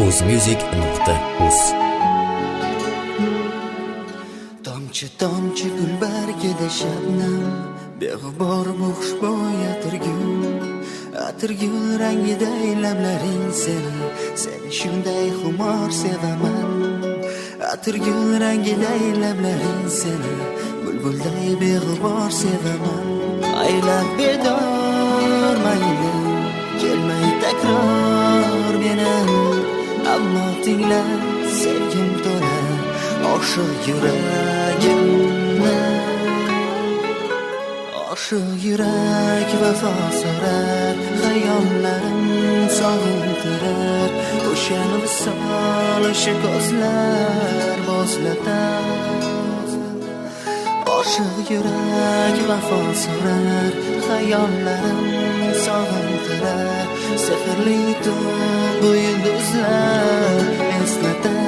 O'zmusic.uz Tomchi tomchi gul bargida shabnam, beg'ubor xushbo'y atirgul rangida lablaring seni shunday xumor sevaman. Atirgul rangida lablaring seni bulbulday beg'ubor sevaman. Aylab bedor mayli kelmay takror meni, ammo tingla sevgim to'la oshiq yuragimni. Oshiq yurak vafo so'rar, xayollarim sog'intirar, o'sha visol, o'sha ko'zlar bo'zlatar. Oshiq yurak vafo so'rar, xayollarim sog'intirar, sehrli tun bu yulduzlar eslatar.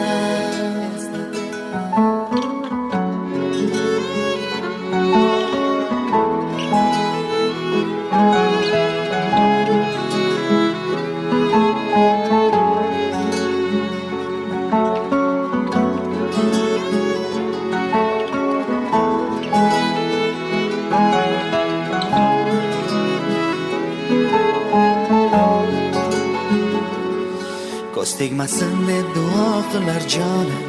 Ko'z tegmasin deb duo qilar jonim,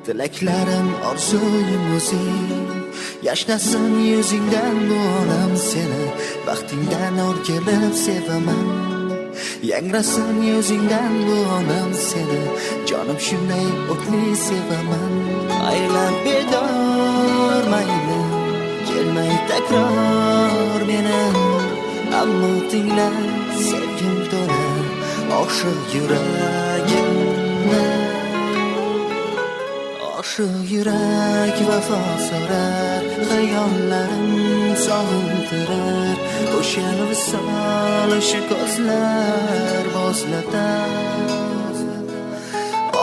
tilaklarim orzuyim o'zing. Yashnasin yuzingdan bu olam seni, baxtingdan o'rgilib sevaman. Yangrasin yuzingdan bu olam seni, jonim shunday o'tli sevaman. Aylab bedor mayli kelmay takror meni, ammo tingla sevgim to'la oshiq yuragimni. Oshiq yurak vafo so'rar, xayollarim sog'intirar, o'sha visol, o'sha ko'zlar bo'zlatar.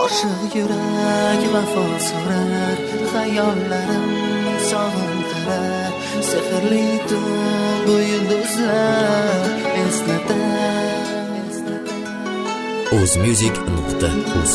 Oshiq yurak vafo so'rar, xayollarim sog'intirar, sehrli tun bu yulduzlar eslatar. O'zmusic.uz